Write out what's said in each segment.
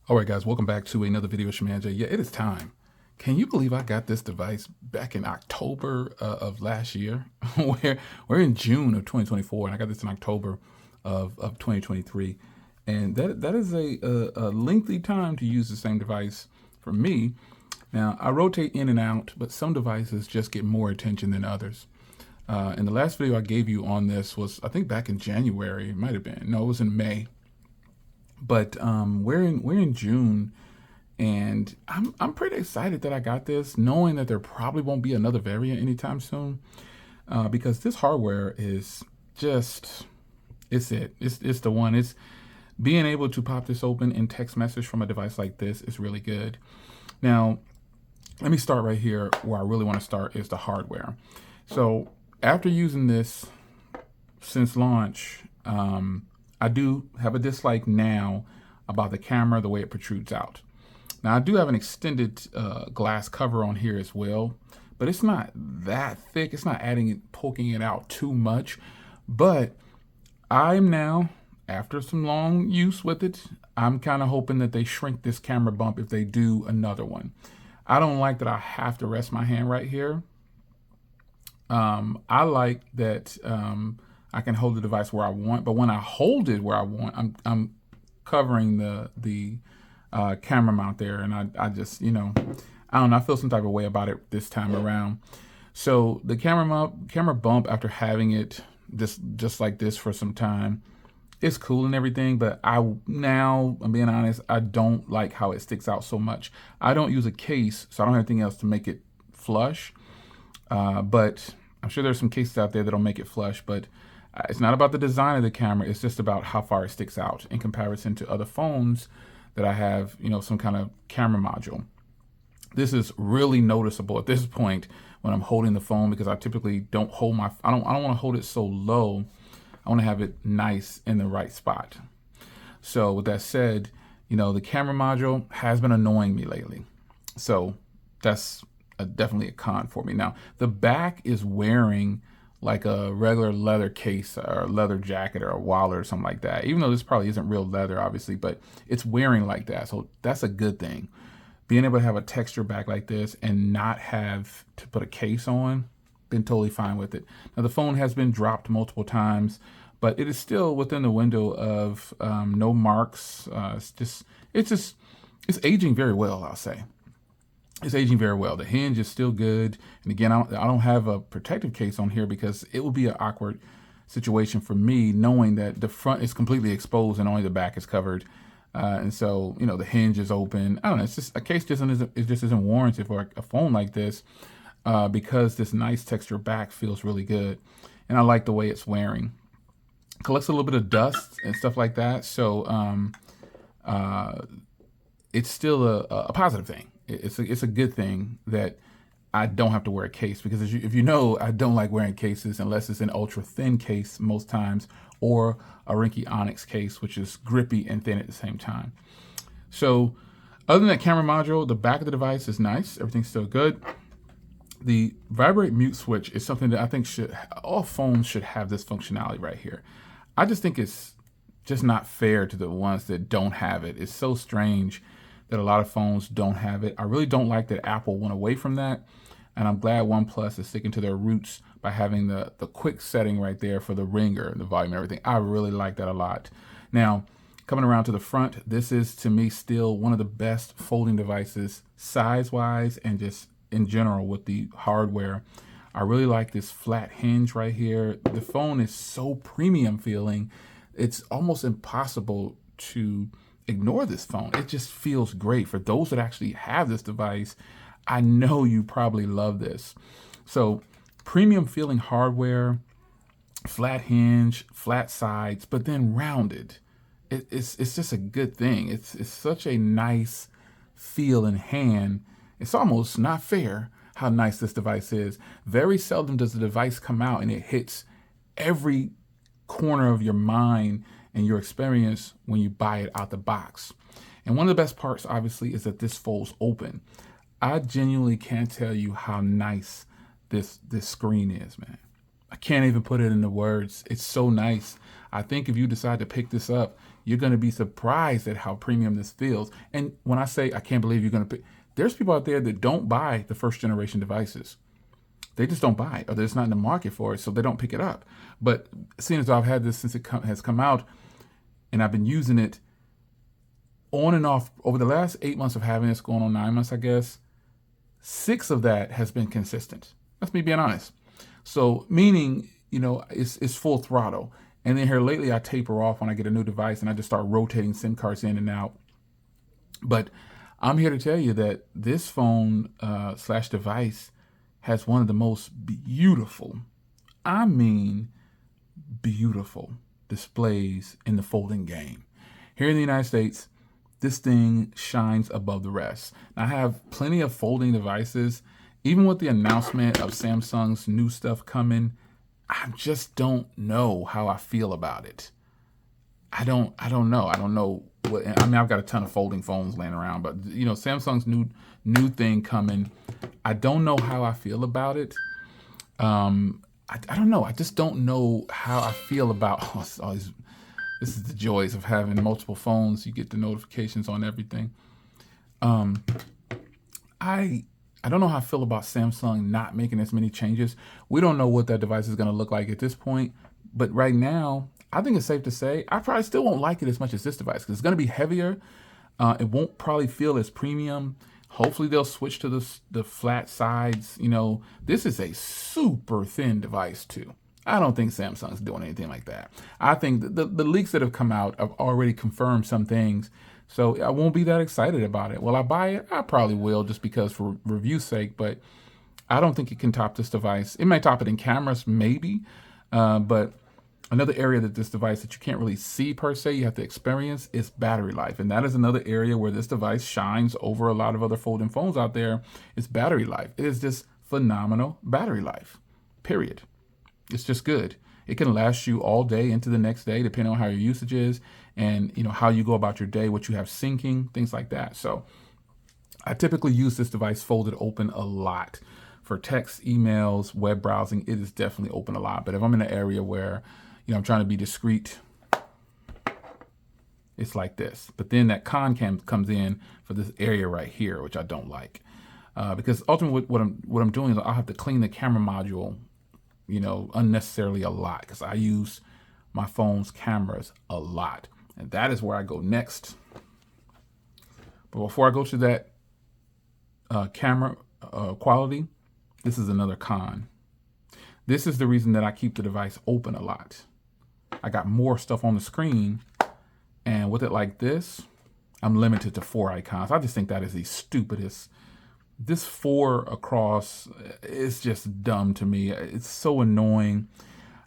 All right, guys, welcome back to another video, Shemanja. Yeah, it is time. Can you believe I got this device back in October of last year? we're in June of 2024, and I got this in October of 2023. And that is a lengthy time to use the same device for me. Now, I rotate in and out, but some devices just get more attention than others. And the last video I gave you on this was, I think, back in January. It might have been. No, it was in May. But we're in June, and I'm pretty excited that I got this, knowing that there probably won't be another variant anytime soon, because this hardware is just it's the one. It's being able to pop this open in text message from a device like this is really good. Now, let me start right here where I really want to start is the hardware. So after using this since launch, I do have a dislike now about the camera, the way it protrudes out. Now, I do have an extended glass cover on here as well, but it's not that thick. It's not poking it out too much. But I'm now, after some long use with it, I'm kind of hoping that they shrink this camera bump if they do another one. I don't like that I have to rest my hand right here. I like that I can hold the device where I want, but when I hold it where I want, I'm covering the camera mount there, and I just, I don't know, I feel some type of way about it this time around. So the camera bump after having it just like this for some time, it's cool and everything, but I'm being honest, I don't like how it sticks out so much. I don't use a case, so I don't have anything else to make it flush. But I'm sure there's some cases out there that'll make it flush, but it's not about the design of the camera. It's just about how far it sticks out in comparison to other phones that I have, some kind of camera module. This is really noticeable at this point when I'm holding the phone, because I typically don't hold I don't want to hold it so low. I want to have it nice in the right spot. So with that said, the camera module has been annoying me lately. So that's definitely a con for me. Now, the back is wearing like a regular leather case or a leather jacket or a wallet or something like that, even though this probably isn't real leather, obviously, but it's wearing like that. So that's a good thing. Being able to have a texture back like this and not have to put a case on, been totally fine with it. Now, the phone has been dropped multiple times, but it is still within the window of no marks. It's aging very well, I'll say. It's aging very well. The hinge is still good. And again, I don't have a protective case on here because it would be an awkward situation for me knowing that the front is completely exposed and only the back is covered. And so, the hinge is open. I don't know. It's just a case just isn't warranted for a phone like this because this nice texture back feels really good. And I like the way it's wearing. Collects a little bit of dust and stuff like that. So it's still a positive thing. It's a good thing that I don't have to wear a case, because if you know, I don't like wearing cases unless it's an ultra thin case most times, or a Rinky Onyx case, which is grippy and thin at the same time. So other than that camera module, the back of the device is nice. Everything's still good. The vibrate mute switch is something that I think all phones should have this functionality right here. I just think it's just not fair to the ones that don't have it. It's so strange that a lot of phones don't have it. I really don't like that Apple went away from that. And I'm glad OnePlus is sticking to their roots by having the quick setting right there for the ringer, the volume and everything. I really like that a lot. Now, coming around to the front, this is to me still one of the best folding devices size-wise and just in general with the hardware. I really like this flat hinge right here. The phone is so premium feeling. It's almost impossible to ignore this phone. It just feels great. For those that actually have this device, I know you probably love this. So premium feeling hardware, flat hinge, flat sides, but then rounded. It's just a good thing. It's such a nice feel in hand. It's almost not fair how nice this device is. Very seldom does the device come out and it hits every corner of your mind and your experience when you buy it out the box. And one of the best parts, obviously, is that this folds open. I genuinely can't tell you how nice this screen is, man. I can't even put it into words. It's so nice. I think if you decide to pick this up, you're going to be surprised at how premium this feels. And when I say I can't believe you're going to pick, there's people out there that don't buy the first generation devices. They just don't buy it, or they're just not in the market for it, so they don't pick it up. But seeing as I've had this since it has come out, and I've been using it on and off over the last 8 months of having this, going on 9 months, I guess, 6 of that has been consistent. That's me being honest. So meaning, it's full throttle. And then here lately, I taper off when I get a new device, and I just start rotating SIM cards in and out. But I'm here to tell you that this phone / device has one of the most beautiful, I mean beautiful, displays in the folding game. Here in the United States, this thing shines above the rest. Now, I have plenty of folding devices. Even with the announcement of Samsung's new stuff coming, I just don't know how I feel about it. I don't know. I don't know what, I mean, I've got a ton of folding phones laying around, but Samsung's new thing coming, I don't know how I feel about it. I don't know. I just don't know how I feel about this is the joys of having multiple phones. You get the notifications on everything. I don't know how I feel about Samsung not making as many changes. We don't know what that device is going to look like at this point. But right now, I think it's safe to say I probably still won't like it as much as this device because it's going to be heavier. It won't probably feel as premium. Hopefully they'll switch to the flat sides. This is a super thin device too. I don't think Samsung's doing anything like that. I think the leaks that have come out have already confirmed some things. So I won't be that excited about it. Will I buy it? I probably will, just because for review's sake, but I don't think it can top this device. It may top it in cameras, maybe, but another area that this device that you can't really see per se, you have to experience, is battery life. And that is another area where this device shines over a lot of other folding phones out there. It's battery life. It is just phenomenal battery life, period. It's just good. It can last you all day into the next day, depending on how your usage is and how you go about your day, what you have syncing, things like that. So I typically use this device folded open a lot for text, emails, web browsing. It is definitely open a lot. But if I'm in an area where I'm trying to be discreet, it's like this. But then that con cam comes in for this area right here, which I don't like, because ultimately what I'm doing is I'll have to clean the camera module unnecessarily a lot, because I use my phone's cameras a lot. And that is where I go next. But before I go to that camera quality, this is another con. This is the reason that I keep the device open a lot. I got more stuff on the screen, and with it like this, I'm limited to 4 icons. I just think that is the stupidest. This 4 across is just dumb to me. It's so annoying.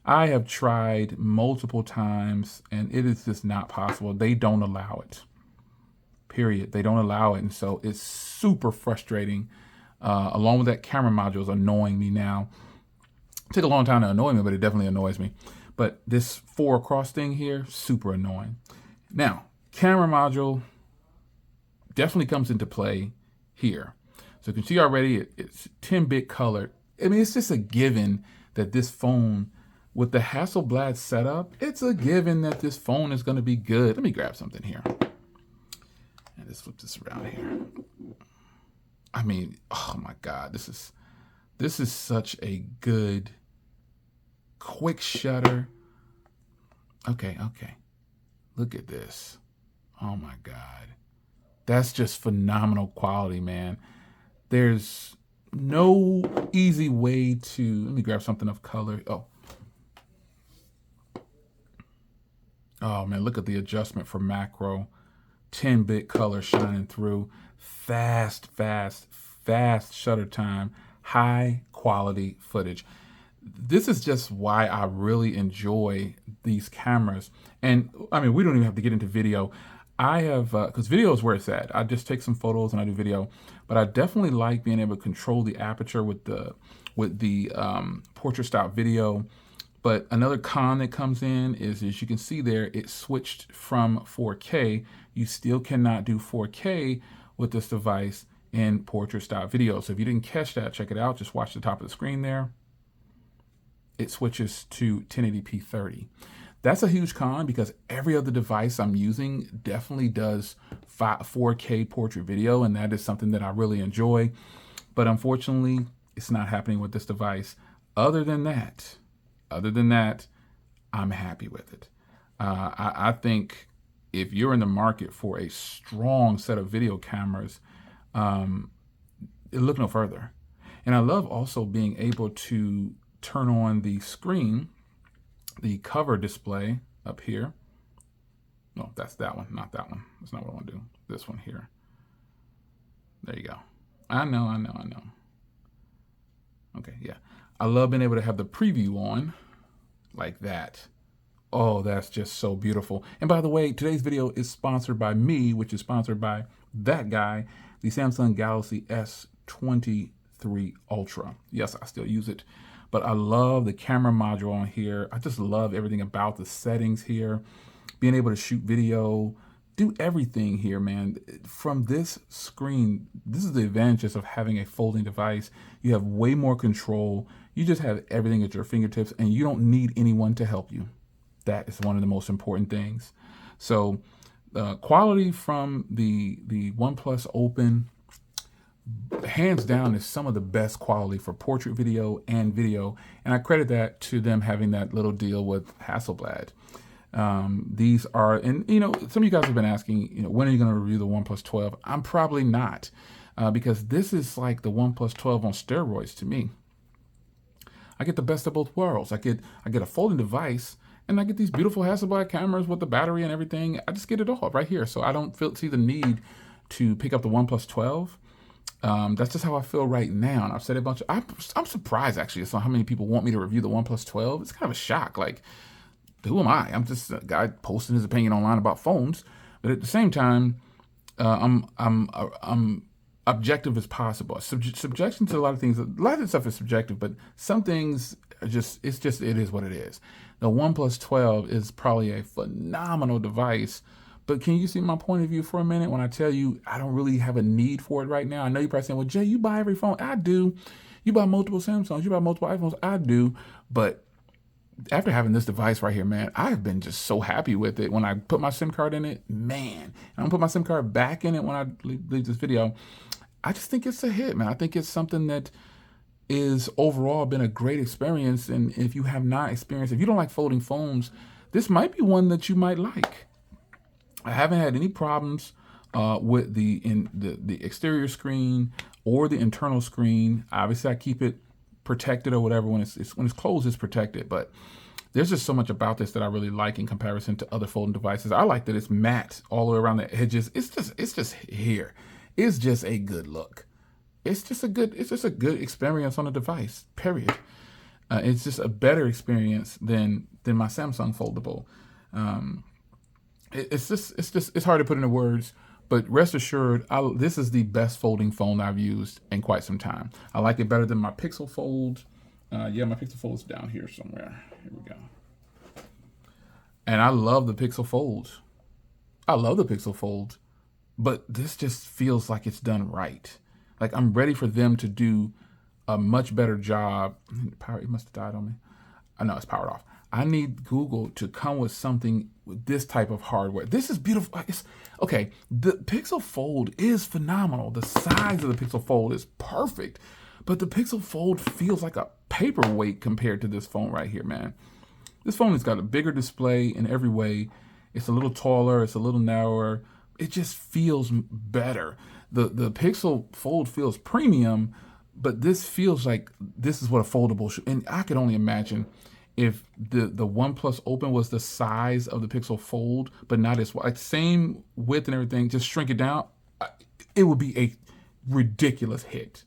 I have tried multiple times, and it is just not possible. They don't allow it. Period. They don't allow it, and so it's super frustrating. Along with that, camera module is annoying me now. It took a long time to annoy me, but it definitely annoys me. But this 4 across thing here, super annoying. Now, camera module definitely comes into play here. So you can see already it's 10-bit color. I mean, it's just a given that this phone, with the Hasselblad setup, it's a given that this phone is going to be good. Let me grab something here. And just flip this around here. I mean, oh my God, this is such a good quick shutter. Okay. Look at this. Oh my God. That's just phenomenal quality, man. There's no easy way to, let me grab something of color. Oh man, look at the adjustment for macro. 10-bit color shining through. Fast shutter time. High quality footage. This is just why I really enjoy these cameras. And I mean, we don't even have to get into video. I have, because video is where it's at. I just take some photos and I do video, but I definitely like being able to control the aperture with the portrait style video. But another con that comes in is, as you can see there, it switched from 4K. You still cannot do 4K with this device in portrait style video. So if you didn't catch that, check it out. Just watch the top of the screen there. It switches to 1080p 30. That's a huge con because every other device I'm using definitely does 4K portrait video, and that is something that I really enjoy. But unfortunately, it's not happening with this device. Other than that, other than that, I'm happy with it. I think if you're in the market for a strong set of video cameras, look no further. And I love also being able to turn on the screen, the cover display up here. No, that's that one, not that one. That's not what I want to do. This one here. There you go. I know. Okay, yeah. I love being able to have the preview on like that. Oh, that's just so beautiful. And by the way, today's video is sponsored by me, which is sponsored by that guy, the Samsung Galaxy S23 Ultra. Yes, I still use it, but I love the camera module on here. I just love everything about the settings here, being able to shoot video, do everything here, man. From this screen, this is the advantages of having a folding device. You have way more control. You just have everything at your fingertips, and you don't need anyone to help you. That is one of the most important things. So quality from the OnePlus Open, hands down, is some of the best quality for portrait video and video. And I credit that to them having that little deal with Hasselblad. These are, and you know, some of you guys have been asking, you know, when are you going to review the OnePlus 12? I'm probably not, because this is like the OnePlus 12 on steroids to me. I get the best of both worlds. I get a folding device, and I get these beautiful Hasselblad cameras with the battery and everything. I just get it all right here. So I don't see the need to pick up the OnePlus 12. That's just how I feel right now. And I've said a bunch of, I'm surprised actually at how many people want me to review the OnePlus 12. It's kind of a shock. Like, who am I? I'm just a guy posting his opinion online about phones. But at the same time, I'm objective as possible. Subjection to a lot of things. A lot of this stuff is subjective, but some things are just, it is what it is. The OnePlus 12 is probably a phenomenal device, but can you see my point of view for a minute when I tell you I don't really have a need for it right now? I know you're probably saying, well, Jay, you buy every phone. I do. You buy multiple Samsungs, you buy multiple iPhones. I do. But after having this device right here, man, I've been just so happy with it. When I put my SIM card in it, man, and I'm gonna put my SIM card back in it when I leave this video. I just think it's a hit, man. I think it's something that is overall been a great experience. And if you have not experienced, if you don't like folding phones, this might be one that you might like. I haven't had any problems with the exterior screen or the internal screen. Obviously, I keep it protected or whatever. When it's closed, it's protected. But there's just so much about this that I really like in comparison to other folding devices. I like that it's matte all the way around the edges. It's just here. It's just a good look. It's just a good experience on the device, period. It's just a better experience than my Samsung foldable. It's hard to put into words, but rest assured, this is the best folding phone I've used in quite some time. I like it better than my Pixel Fold. Yeah, my Pixel Fold is down here somewhere. Here we go. And I love the Pixel Fold. But this just feels like it's done right. Like, I'm ready for them to do a much better job. It must have died on me. I know it's powered off. I need Google to come with something with this type of hardware. This is beautiful. Okay, the Pixel Fold is phenomenal. The size of the Pixel Fold is perfect. But the Pixel Fold feels like a paperweight compared to this phone right here, man. This phone has got a bigger display in every way. It's a little taller. It's a little narrower. It just feels better. The Pixel Fold feels premium, but this feels like this is what a foldable should. And I could only imagine if the OnePlus Open was the size of the Pixel Fold, but not as wide, same width and everything, just shrink it down, it would be a ridiculous hit.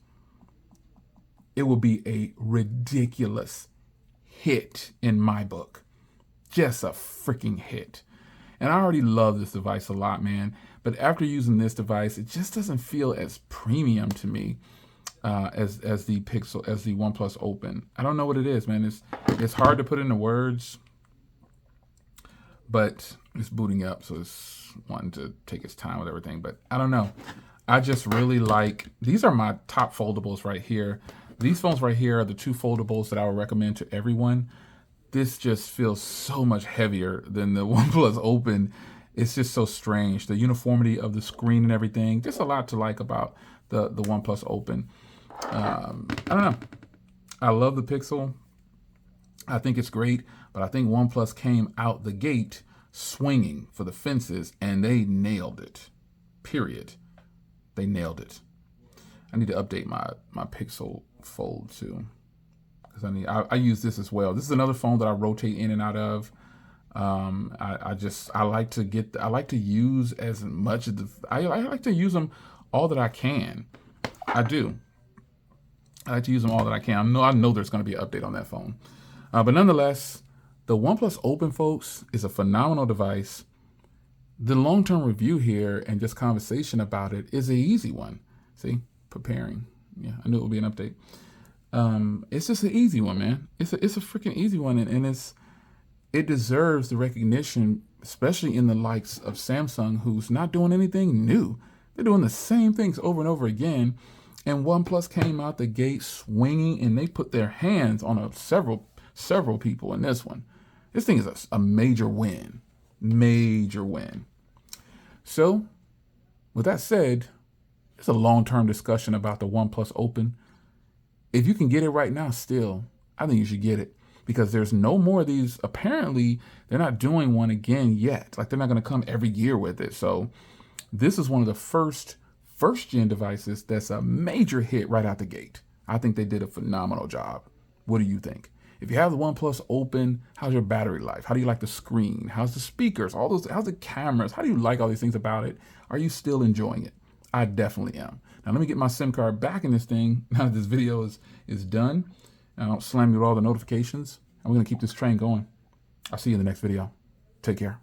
It would be a ridiculous hit in my book. Just a freaking hit. And I already love this device a lot, man. But after using this device, it just doesn't feel as premium to me as the OnePlus Open. I don't know what it is, man. It's hard to put into words, but it's booting up, so it's wanting to take its time with everything. But I don't know. I just really like, these are my top foldables right here. These phones right here are the two foldables that I would recommend to everyone. this just feels so much heavier than the OnePlus Open. It's just so strange. The uniformity of the screen and everything. Just a lot to like about the OnePlus Open. I don't know. I love the Pixel. I think it's great, but I think OnePlus came out the gate swinging for the fences, and they nailed it. Period. They nailed it. I need to update my Pixel Fold too, because I use this as well. This is another phone that I rotate in and out of. I like to use as much of I like to use them all that I can. I do. I like to use them all that I can. I know there's going to be an update on that phone. But nonetheless, the OnePlus Open, folks, is a phenomenal device. The long-term review here and just conversation about it is an easy one. See, preparing. Yeah, I knew it would be an update. It's just an easy one, man. It's a freaking easy one, and it deserves the recognition, especially in the likes of Samsung, who's not doing anything new. They're doing the same things over and over again. And OnePlus came out the gate swinging, and they put their hands on several people in this one. This thing is a major win. Major win. So, with that said, it's a long-term discussion about the OnePlus Open. If you can get it right now still, I think you should get it, because there's no more of these. Apparently, they're not doing one again yet. Like, they're not going to come every year with it. So, this is one of the first-gen devices that's a major hit right out the gate. I think they did a phenomenal job. What do you think? If you have the OnePlus Open, how's your battery life? How do you like the screen? How's the speakers? How's the cameras? How do you like all these things about it? Are you still enjoying it? I definitely am. Now let me get my SIM card back in this thing now that this video is done. And I don't slam you with all the notifications. I'm gonna keep this train going. I'll see you in the next video. Take care.